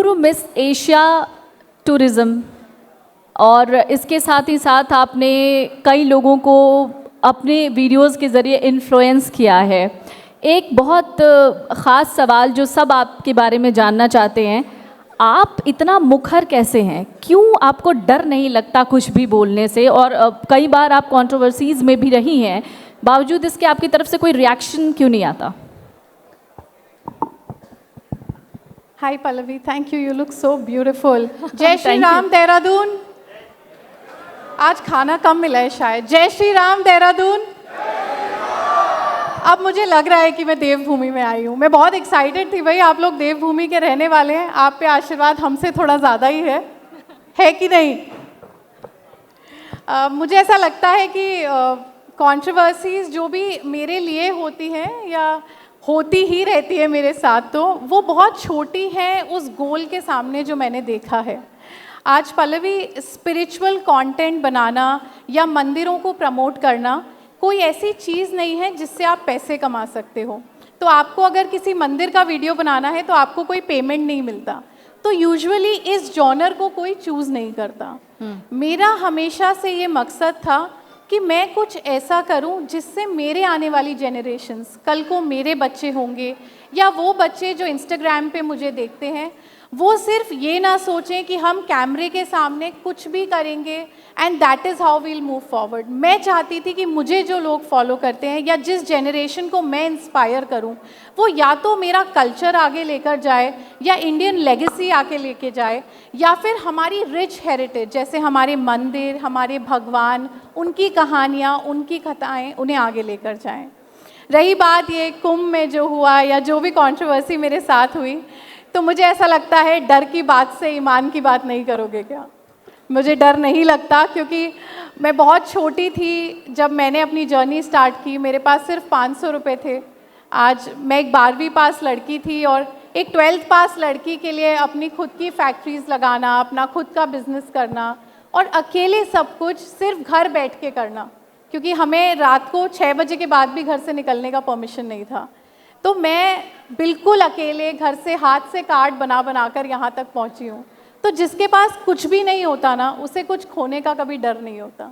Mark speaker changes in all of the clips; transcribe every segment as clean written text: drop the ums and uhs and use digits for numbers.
Speaker 1: पूर्व miss Asia tourism, और इसके साथ ही साथ आपने कई लोगों को अपने वीडियोस के ज़रिए इन्फ्लुएंस किया है। एक बहुत ख़ास सवाल जो सब आपके बारे में जानना चाहते हैं, आप इतना मुखर कैसे हैं? क्यों आपको डर नहीं लगता कुछ भी बोलने से? और कई बार आप कंट्रोवर्सीज़ में भी रही हैं, बावजूद इसके आपकी तरफ से कोई रिएक्शन क्यों नहीं आता?
Speaker 2: Hi Pallavi, thank you, you look so beautiful. जय श्री
Speaker 1: Thank
Speaker 2: राम देहरादून। आज खाना कम मिला है शायद। जय श्री राम देहरादून। अब मुझे लग रहा है कि मैं देवभूमि में आई हूँ। मैं बहुत एक्साइटेड थी भाई, आप लोग देवभूमि के रहने वाले हैं, आप पे आशीर्वाद हमसे थोड़ा ज़्यादा ही है कि नहीं? मुझे ऐसा लगता है कि कंट्रोवर्सीज जो भी मेरे लिए होती हैं या होती ही रहती है मेरे साथ, तो वो बहुत छोटी हैं उस गोल के सामने जो मैंने देखा है। आज पल्लवी, स्पिरिचुअल कंटेंट बनाना या मंदिरों को प्रमोट करना कोई ऐसी चीज़ नहीं है जिससे आप पैसे कमा सकते हो। तो आपको अगर किसी मंदिर का वीडियो बनाना है तो आपको कोई पेमेंट नहीं मिलता। तो यूजुअली इस जॉनर को कोई चूज़ नहीं करता। मेरा हमेशा से ये मकसद था कि मैं कुछ ऐसा करूं जिससे मेरे आने वाली जनरेशन्स, कल को मेरे बच्चे होंगे या वो बच्चे जो इंस्टाग्राम पे मुझे देखते हैं, वो सिर्फ ये ना सोचें कि हम कैमरे के सामने कुछ भी करेंगे and that is how we'll move forward. मैं चाहती थी कि मुझे जो लोग फॉलो करते हैं या जिस जनरेशन को मैं इंस्पायर करूं, वो या तो मेरा कल्चर आगे लेकर जाए या इंडियन लेगेसी आके लेके जाए, या फिर हमारी रिच हेरिटेज जैसे हमारे मंदिर, हमारे भगवान, उनकी कहानियाँ, उनकी कथाएँ उन्हें आगे लेकर जाएँ। रही बात ये कुंभ में जो हुआ या जो भी कंट्रोवर्सी मेरे साथ हुई, तो मुझे ऐसा लगता है डर की बात से ईमान की बात नहीं करोगे क्या? मुझे डर नहीं लगता, क्योंकि मैं बहुत छोटी थी जब मैंने अपनी जर्नी स्टार्ट की। मेरे पास सिर्फ 500 रुपये थे। आज मैं एक 12वीं पास लड़की थी और एक 12th पास लड़की के लिए अपनी खुद की फैक्ट्रीज़ लगाना, अपना खुद का बिजनेस करना और अकेले सब कुछ सिर्फ घर बैठ के करना, क्योंकि हमें रात को 6 बजे के बाद भी घर से निकलने का परमिशन नहीं था। तो मैं बिल्कुल अकेले घर से हाथ से कार्ड बना कर यहाँ तक पहुँची हूँ। तो जिसके पास कुछ भी नहीं होता ना, उसे कुछ खोने का कभी डर नहीं होता।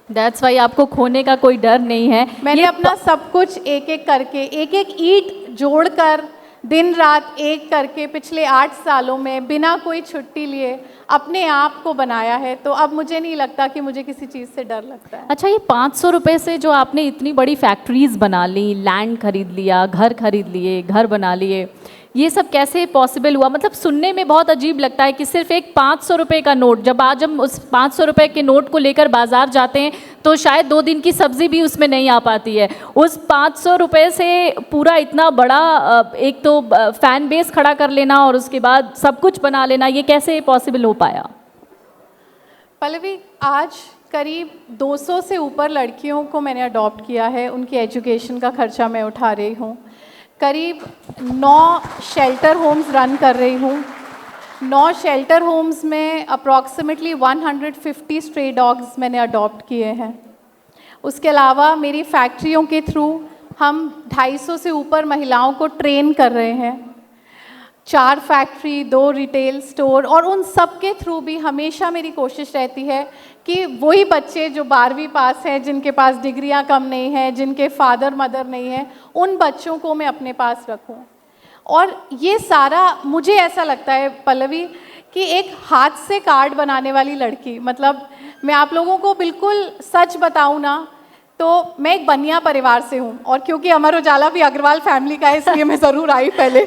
Speaker 1: दैट्स वाई आपको खोने का कोई डर नहीं है।
Speaker 2: मैंने अपना सब कुछ एक एक करके, एक एक ईंट जोड़कर, दिन रात एक करके पिछले 8 सालों में बिना कोई छुट्टी लिए अपने आप को बनाया है। तो अब मुझे नहीं लगता कि मुझे किसी चीज़ से डर लगता है।
Speaker 1: अच्छा, ये 500 रुपये से जो आपने इतनी बड़ी फैक्ट्रीज़ बना ली, लैंड खरीद लिया, घर खरीद लिए, घर बना लिए, ये सब कैसे पॉसिबल हुआ? मतलब सुनने में बहुत अजीब लगता है कि सिर्फ एक 500 रुपये का नोट, जब आज हम उस 500 रुपये के नोट को लेकर बाज़ार जाते हैं तो शायद 2 दिन की सब्ज़ी भी उसमें नहीं आ पाती है। उस 500 रुपये से पूरा इतना बड़ा एक तो फ़ैन बेस खड़ा कर लेना और उसके बाद सब कुछ बना लेना, ये कैसे पॉसिबल हो पाया?
Speaker 2: पल्लवी, आज करीब 200 से ऊपर लड़कियों को मैंने अडॉप्ट किया है, उनकी एजुकेशन का खर्चा मैं उठा रही हूँ। करीब 9 शेल्टर होम्स रन कर रही हूँ। 9 शेल्टर होम्स में अप्रॉक्सीमेटली 150 स्ट्रे डॉग्स मैंने अडॉप्ट किए हैं। उसके अलावा मेरी फैक्ट्रियों के थ्रू हम 250 से ऊपर महिलाओं को ट्रेन कर रहे हैं। 4 फैक्ट्री, 2 रिटेल स्टोर, और उन सब के थ्रू भी हमेशा मेरी कोशिश रहती है कि वही बच्चे जो 12वीं पास हैं, जिनके पास डिग्रियां कम नहीं हैं, जिनके फादर मदर नहीं हैं, उन बच्चों को मैं अपने पास रखूं। और ये सारा मुझे ऐसा लगता है पल्लवी कि एक हाथ से कार्ड बनाने वाली लड़की, मतलब मैं आप लोगों को बिल्कुल सच बताऊं ना, तो मैं एक बनिया परिवार से हूँ। और क्योंकि अमर उजाला भी अग्रवाल फैमिली का है, इसलिए मैं ज़रूर आई पहले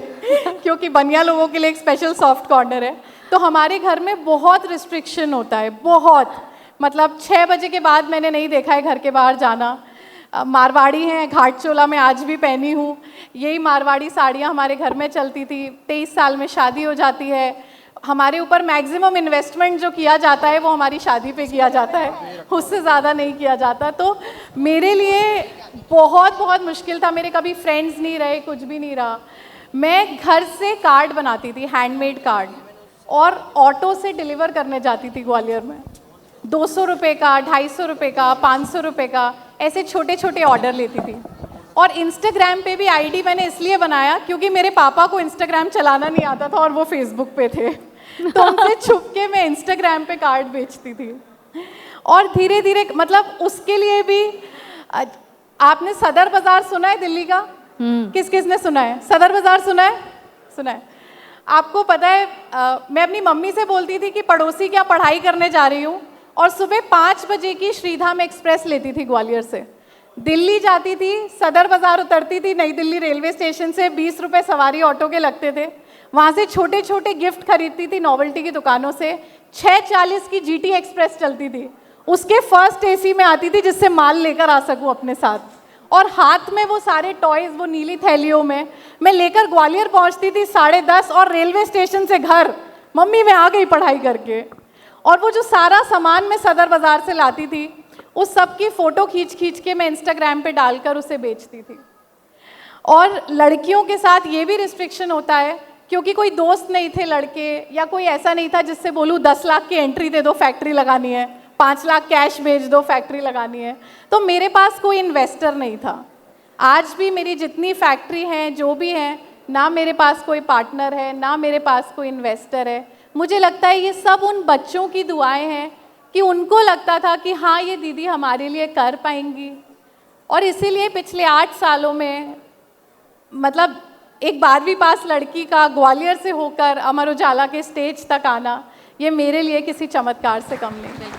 Speaker 2: क्योंकि बनिया लोगों के लिए एक स्पेशल सॉफ्ट कॉर्नर है। तो हमारे घर में बहुत रिस्ट्रिक्शन होता है, बहुत, मतलब 6 बजे के बाद मैंने नहीं देखा है घर के बाहर जाना। मारवाड़ी हैं, घाट चोला मैं आज भी पहनी हूँ। यही मारवाड़ी साड़ियाँ हमारे घर में चलती थी। 23 साल में शादी हो जाती है। हमारे ऊपर मैक्सिमम इन्वेस्टमेंट जो किया जाता है वो हमारी शादी पे किया जाता है, उससे ज़्यादा नहीं किया जाता। तो मेरे लिए बहुत बहुत मुश्किल था। मेरे कभी फ्रेंड्स नहीं रहे, कुछ भी नहीं रहा। मैं घर से कार्ड बनाती थी, हैंडमेड कार्ड, और ऑटो से डिलीवर करने जाती थी ग्वालियर में। 200 रुपये का, 250 रुपये का, 500 रुपये का, ऐसे छोटे छोटे ऑर्डर लेती थी। और इंस्टाग्राम पे भी आईडी मैंने इसलिए बनाया क्योंकि मेरे पापा को इंस्टाग्राम चलाना नहीं आता था और वो फेसबुक पे थे, तो उनसे छुप के मैं इंस्टाग्राम पे कार्ड बेचती थी। और धीरे धीरे मतलब उसके लिए भी आपने सदर बाज़ार सुना है दिल्ली का? किस किस ने सुना है? सदर बाज़ार सुना है? सुना है। आपको पता है मैं अपनी मम्मी से बोलती थी कि पड़ोसी क्या पढ़ाई करने जा रही हूँ, और सुबह 5 बजे की श्रीधाम एक्सप्रेस लेती थी ग्वालियर से, दिल्ली जाती थी, सदर बाज़ार उतरती थी, नई दिल्ली रेलवे स्टेशन से 20 रुपये सवारी ऑटो के लगते थे, वहाँ से छोटे छोटे गिफ्ट खरीदती थी नॉवेल्टी की दुकानों से। 6:40 की जीटी एक्सप्रेस चलती थी, उसके फर्स्ट एसी में आती थी जिससे माल लेकर आ सकूँ अपने साथ, और हाथ में वो सारे टॉयज़ वो नीली थैलियों में मैं लेकर ग्वालियर पहुँचती थी 10:30, और रेलवे स्टेशन से घर, मम्मी मैं आ गई पढ़ाई करके। और वो जो सारा सामान मैं सदर बाज़ार से लाती थी, उस सब की फ़ोटो खींच खींच के मैं इंस्टाग्राम पे डालकर उसे बेचती थी। और लड़कियों के साथ ये भी रिस्ट्रिक्शन होता है क्योंकि कोई दोस्त नहीं थे लड़के, या कोई ऐसा नहीं था जिससे बोलूँ 10 लाख की एंट्री दे दो फैक्ट्री लगानी है, 5 लाख कैश भेज दो फैक्ट्री लगानी है, तो मेरे पास कोई इन्वेस्टर नहीं था। आज भी मेरी जितनी फैक्ट्री हैं जो भी हैं, ना मेरे पास कोई पार्टनर है, ना मेरे पास कोई इन्वेस्टर है। मुझे लगता है ये सब उन बच्चों की दुआएं हैं कि उनको लगता था कि हाँ ये दीदी हमारे लिए कर पाएंगी, और इसीलिए पिछले 8 सालों में मतलब एक 12वीं पास लड़की का ग्वालियर से होकर अमर उजाला के स्टेज तक आना, ये मेरे लिए किसी चमत्कार से कम नहीं है।